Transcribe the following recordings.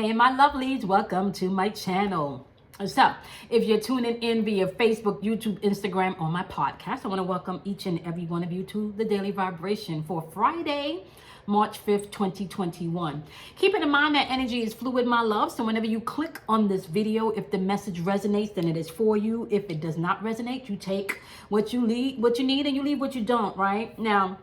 Hey, my lovelies, welcome to my channel. So, if you're tuning in via Facebook, YouTube, Instagram, or my podcast, I want to welcome each and every one of you to the Daily Vibration for Friday, March 5th, 2021. Keeping in mind that energy is fluid, my love. So whenever you click on this video, if the message resonates, then it is for you. If it does not resonate, you take what you need, and you leave what you don't, right? Now,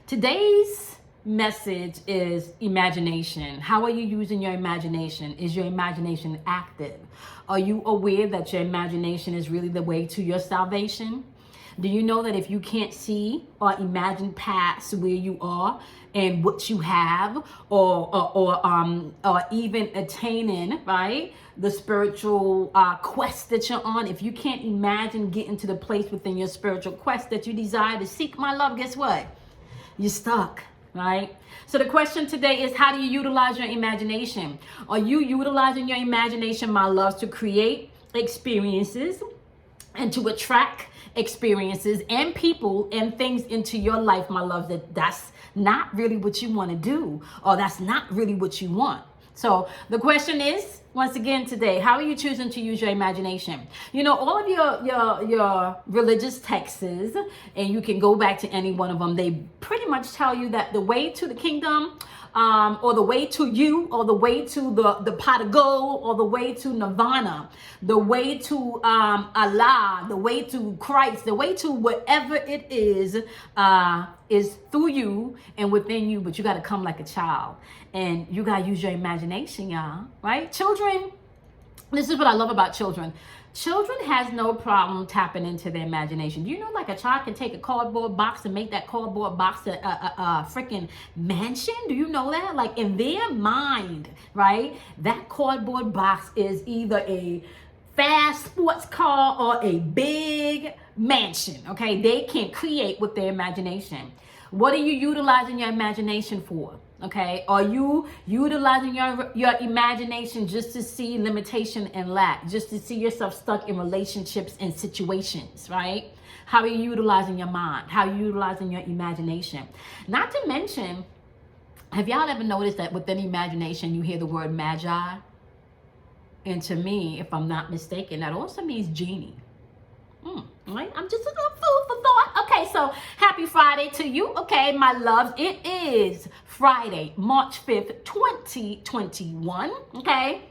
today's message is imagination. How are you using your imagination? Is your imagination active? Are you aware that your imagination is really the way to your salvation? Do you know that if you can't see or imagine past where you are and what you have, or even attaining, right, the spiritual quest that you're on, if you can't imagine getting to the place within your spiritual quest that you desire to seek, my love, guess what? You're stuck. Right? So the question today is, how do you utilize your imagination? Are you utilizing your imagination, my loves, to create experiences and to attract experiences and people and things into your life, my love, that's not really what you want to do, or that's not really what you want? So the question is, once again today, how are you choosing to use your imagination? You know, all of your religious texts, and you can go back to any one of them, they pretty much tell you that the way to the kingdom, or the way to you, or the way to the pot of gold, or the way to nirvana, the way to Allah, the way to Christ, the way to whatever it is through you and within you. But you got to come like a child, and you got to use your imagination, y'all, right? Children, this is what I love about children. Children has no problem tapping into their imagination. Do you know, like, a child can take a cardboard box and make that cardboard box a freaking mansion? Do you know that? Like, in their mind, right, that cardboard box is either a fast sports car or a big mansion, okay? They can create with their imagination. What are you utilizing your imagination for? Okay, are you utilizing your imagination just to see limitation and lack, just to see yourself stuck in relationships and situations, right? How are you utilizing your mind? How are you utilizing your imagination? Not to mention, have y'all ever noticed that within imagination you hear the word magi? And to me, if I'm not mistaken, that also means genie. Right? I'm just a little food for thought. Okay, so happy Friday to you. Okay, my loves, it is Friday, March 5th, 2021. Okay.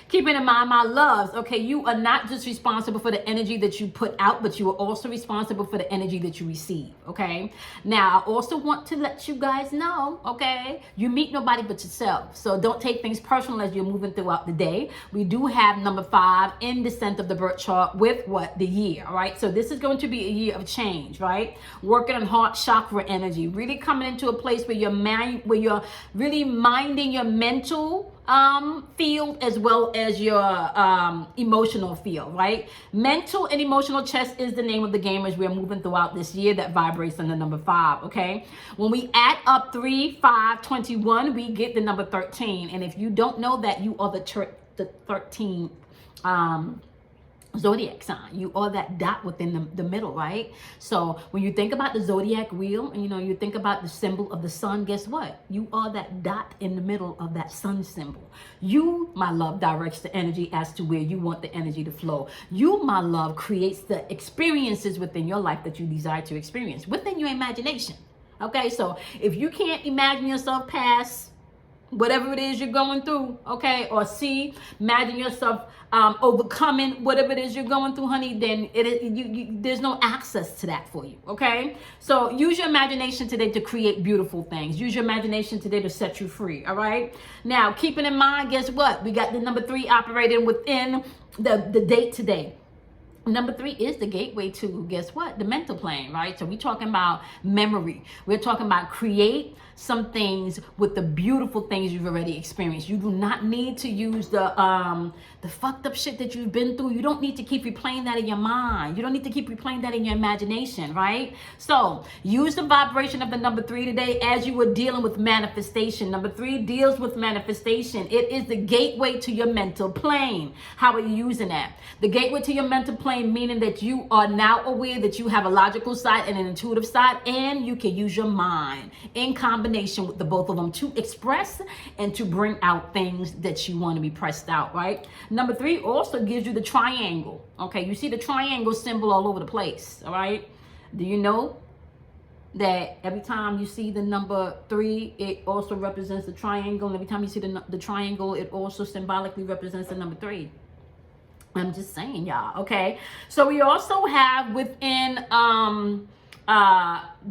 Keeping in mind, my loves, okay, you are not just responsible for the energy that you put out, but you are also responsible for the energy that you receive, okay? Now, I also want to let you guys know, okay, you meet nobody but yourself. So don't take things personal as you're moving throughout the day. We do have number 5 in descent of the birth chart with what? The year, all right? So this is going to be a year of change, right? Working on heart chakra energy, really coming into a place where you're really minding your mental field as well as your emotional field, right? Mental and emotional chess is the name of the game as we're moving throughout this year that vibrates on the number 5, okay? When we add up 3, 5, 21, we get the number 13. And if you don't know that, you are the 13th zodiac sign. You are that dot within the middle, right? So when you think about the zodiac wheel, and you think about the symbol of the sun, guess what? You are that dot in the middle of that sun symbol. You, my love, directs the energy as to where you want the energy to flow. You, my love, creates the experiences within your life that you desire to experience within your imagination. Okay, so if you can't imagine yourself past whatever it is you're going through, okay, or imagine yourself overcoming whatever it is you're going through, honey, then there's no access to that for you, okay? So use your imagination today to create beautiful things. Use your imagination today to set you free, all right? Now, keeping in mind, guess what? We got the number 3 operating within the date today. Number 3 is the gateway to, guess what? The mental plane, right? So we're talking about memory. We're talking about create some things with the beautiful things you've already experienced. You do not need to use the fucked up shit that you've been through. You don't need to keep replaying that in your mind. You don't need to keep replaying that in your imagination, right? So use the vibration of the number 3 today as you were dealing with manifestation. Number 3 deals with manifestation. It is the gateway to your mental plane. How are you using that? The gateway to your mental plane, meaning that you are now aware that you have a logical side and an intuitive side, and you can use your mind in combination combination with the both of them to express and to bring out things that you want to be pressed out, right? Number 3 also gives you the triangle. Okay, you see the triangle symbol all over the place, all right? Do you know that every time you see the number 3, it also represents the triangle, and every time you see the triangle, it also symbolically represents the number 3? I'm just saying, y'all. Okay, so we also have within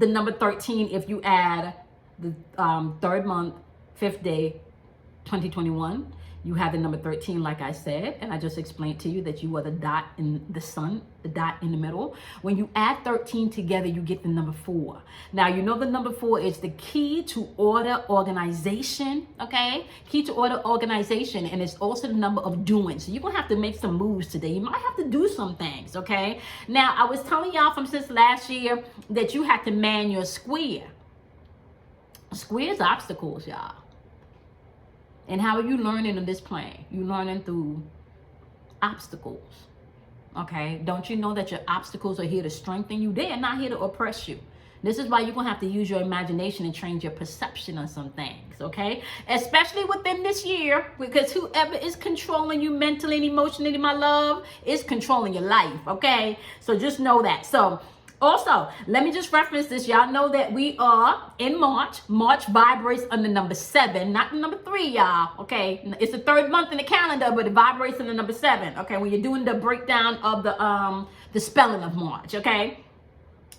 the number 13, if you add the 3rd month, 5th day, 2021, you have the number 13, like I said, and I just explained to you that you are the dot in the sun, the dot in the middle. When you add 13 together, you get the number 4. Now, you know the number 4 is the key to order, organization, okay? Key to order, organization, and it's also the number of doing. So you're going to have to make some moves today. You might have to do some things, okay? Now, I was telling y'all from since last year that you had to man your square. Square's obstacles, y'all. And how are you learning in this plane? You're learning through obstacles. Okay? Don't you know that your obstacles are here to strengthen you? They are not here to oppress you. This is why you're going to have to use your imagination and change your perception on some things. Okay? Especially within this year, because whoever is controlling you mentally and emotionally, my love, is controlling your life. Okay? So just know that. So also, let me just reference this. Y'all know that we are in March. March vibrates on the number 7, not the number 3, y'all. Okay, it's the 3rd month in the calendar, but it vibrates on the number 7. Okay, when you're doing the breakdown of the spelling of March. Okay,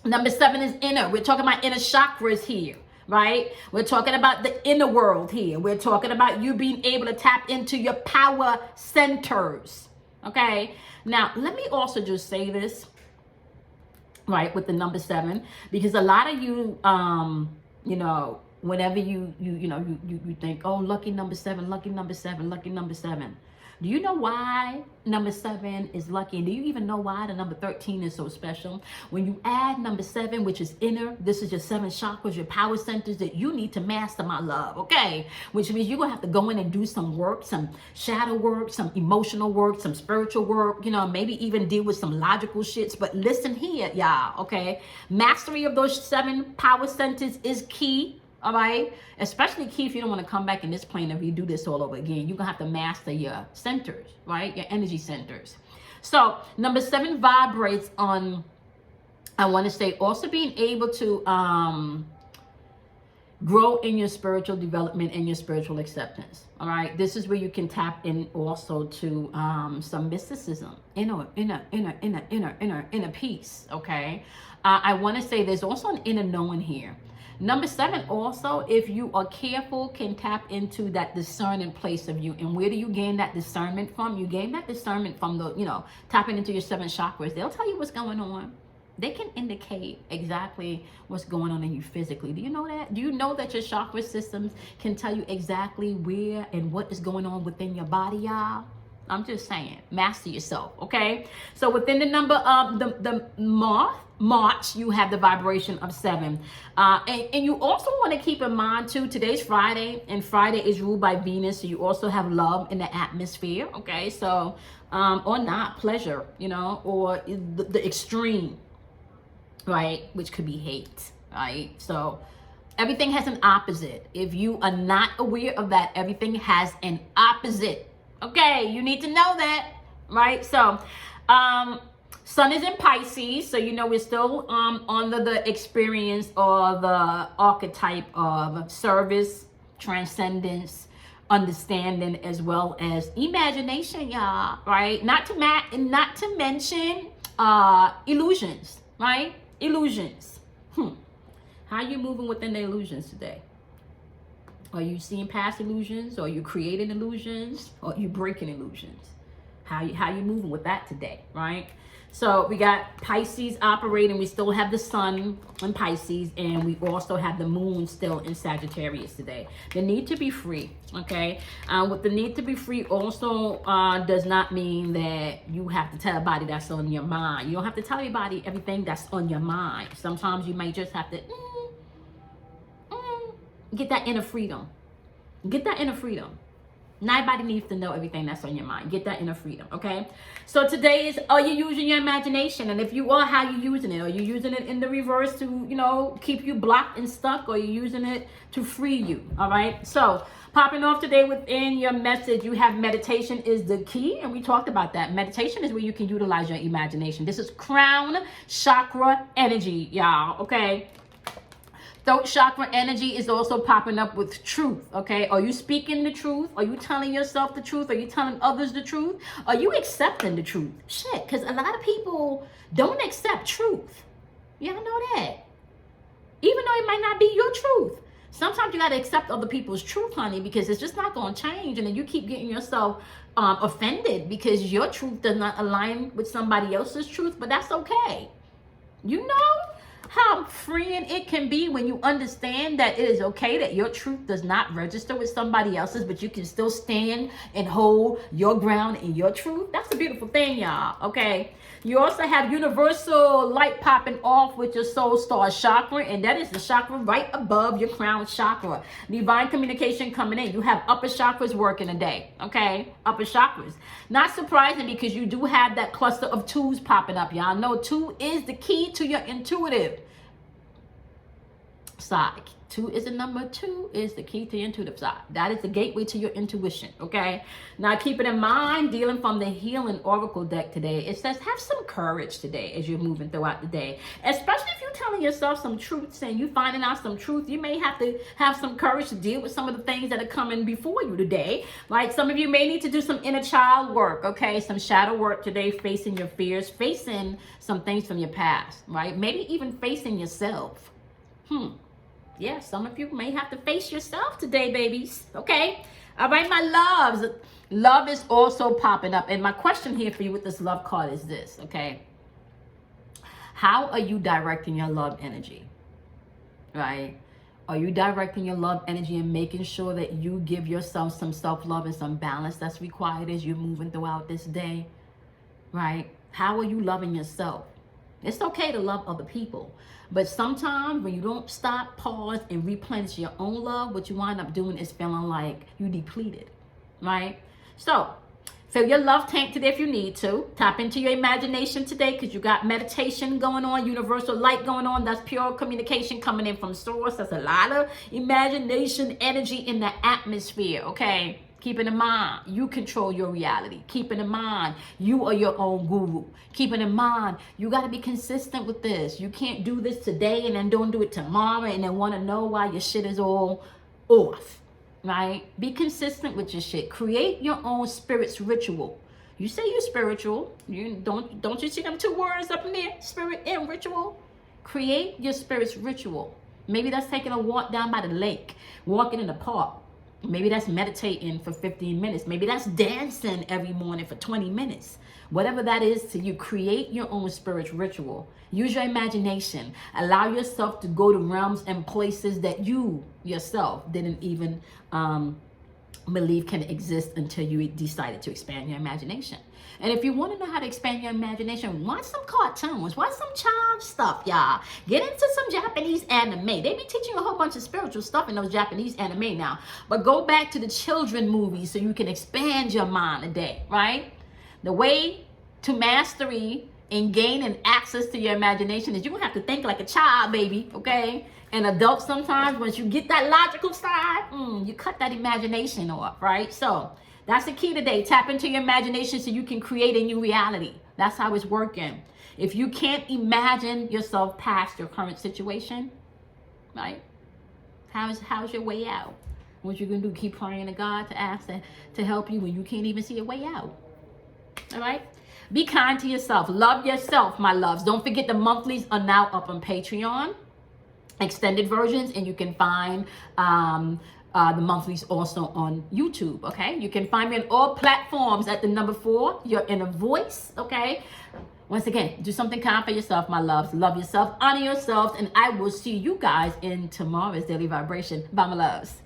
number 7 is inner. We're talking about inner chakras here, right? We're talking about the inner world here. We're talking about you being able to tap into your power centers. Okay, now let me also just say this. Right, with the number 7, because a lot of you, you know, whenever you think, oh, lucky number 7, lucky number 7, lucky number 7. Do you know why number 7 is lucky? And do you even know why the number 13 is so special? When you add number 7, which is inner, this is your 7 chakras, your power centers that you need to master, my love, okay? Which means you're going to have to go in and do some work, some shadow work, some emotional work, some spiritual work, you know, maybe even deal with some logical shits. But listen here, y'all, okay? Mastery of those 7 power centers is key. All right, especially key if you don't want to come back in this plane if you do this all over again. You're gonna have to master your centers, right? Your energy centers. So number 7 vibrates on, I want to say, also being able to grow in your spiritual development and your spiritual acceptance. All right, this is where you can tap in also to some mysticism, inner peace. Okay, I want to say there's also an inner knowing here. Number 7 also, if you are careful, can tap into that discerning place of you. And where do you gain that discernment from? You gain that discernment from the, you know, tapping into your 7 chakras. They'll tell you what's going on. They can indicate exactly what's going on in you physically. Do you know that? Do you know that your chakra systems can tell you exactly where and what is going on within your body, y'all? I'm just saying, master yourself, okay? So within the number of the March, you have the vibration of 7. And you also want to keep in mind, too, today's Friday, and Friday is ruled by Venus, so you also have love in the atmosphere, okay? So, or not, pleasure, you know, or the extreme, right? Which could be hate, right? So everything has an opposite. If you are not aware of that, everything has an opposite. Okay, you need to know that, right? So, Sun is in Pisces, so you know we're still under the experience or the archetype of service, transcendence, understanding, as well as imagination, y'all, right? Not to mention illusions, right? Illusions. How are you moving within the illusions today? Are you seeing past illusions? Or are you creating illusions? Or are you breaking illusions? How you moving with that today, right? So we got Pisces operating. We still have the sun in Pisces, and we also have the moon still in Sagittarius today. The need to be free, okay? With the need to be free also does not mean that you have to tell everybody that's on your mind. You don't have to tell everybody everything that's on your mind. Sometimes you may just have to get that inner freedom. Get that inner freedom. Nobody needs to know everything that's on your mind. Get that inner freedom, okay? So today is, are you using your imagination? And if you are, how you using it? Are you using it in the reverse to, you know, keep you blocked and stuck? Or are you using it to free you, all right? So popping off today within your message, you have meditation is the key. And we talked about that. Meditation is where you can utilize your imagination. This is crown chakra energy, y'all, okay? Throat chakra energy is also popping up with truth, okay? Are you speaking the truth? Are you telling yourself the truth? Are you telling others the truth? Are you accepting the truth? Shit, because a lot of people don't accept truth. Y'all know that. Even though it might not be your truth. Sometimes you got to accept other people's truth, honey, because it's just not going to change. And then you keep getting yourself offended because your truth does not align with somebody else's truth, but that's okay. You know how freeing it can be when you understand that it is okay that your truth does not register with somebody else's, but you can still stand and hold your ground in your truth. That's a beautiful thing, y'all, okay? You also have universal light popping off with your soul star chakra, and that is the chakra right above your crown chakra. Divine communication coming in. You have upper chakras working today, okay? Upper chakras. Not surprising because you do have that cluster of twos popping up. Y'all know 2 is the key to your intuitive side. 2 is the number. 2 is the key to your intuitive side. That is the gateway to your intuition, okay? Now, keep it in mind, dealing from the healing oracle deck today, it says have some courage today as you're moving throughout the day, especially if you're telling yourself some truths and you finding out some truth. You may have to have some courage to deal with some of the things that are coming before you today. Like some of you may need to do some inner child work, okay? Some shadow work today, facing your fears, facing some things from your past, right? Maybe even facing yourself. Yeah, some of you may have to face yourself today, babies. Okay? All right, my loves. Love is also popping up. And my question here for you with this love card is this, okay? How are you directing your love energy? Right? Are you directing your love energy and making sure that you give yourself some self-love and some balance that's required as you're moving throughout this day? Right? How are you loving yourself? It's okay to love other people. But sometimes when you don't stop, pause, and replenish your own love, what you wind up doing is feeling like you depleted, right? So, fill your love tank today if you need to. Tap into your imagination today because you got meditation going on, universal light going on. That's pure communication coming in from source. That's a lot of imagination energy in the atmosphere, okay? Keeping in mind, you control your reality. Keeping in mind, you are your own guru. Keeping in mind, you got to be consistent with this. You can't do this today and then don't do it tomorrow and then want to know why your shit is all off, right? Be consistent with your shit. Create your own spirit's ritual. You say you're spiritual. You don't you see them 2 words up in there? Spirit and ritual. Create your spirit's ritual. Maybe that's taking a walk down by the lake, walking in the park. Maybe that's meditating for 15 minutes. Maybe that's dancing every morning for 20 minutes. Whatever that is to you, create your own spiritual ritual. Use your imagination. Allow yourself to go to realms and places that you yourself didn't even believe can exist until you decided to expand your imagination. And if you want to know how to expand your imagination, watch some cartoons, watch some child stuff, y'all. Get into some Japanese anime. They be teaching you a whole bunch of spiritual stuff in those Japanese anime now. But go back to the children movies so you can expand your mind today, right? The way to mastery and gaining access to your imagination is you're going to have to think like a child, baby, okay? And adults sometimes, once you get that logical side, you cut that imagination off, right? So that's the key today. Tap into your imagination so you can create a new reality. That's how it's working. If you can't imagine yourself past your current situation, right? How's your way out? What you gonna do? Keep praying to God to ask to help you when you can't even see a way out. All right? Be kind to yourself. Love yourself, my loves. Don't forget the monthlies are now up on Patreon, extended versions, and you can find the monthlies also on YouTube, okay? You can find me on all platforms at the number 4, your inner voice, okay? Once again, do something kind for yourself, my loves. Love yourself, honor yourselves, and I will see you guys in tomorrow's Daily Vibration. Bye, my loves.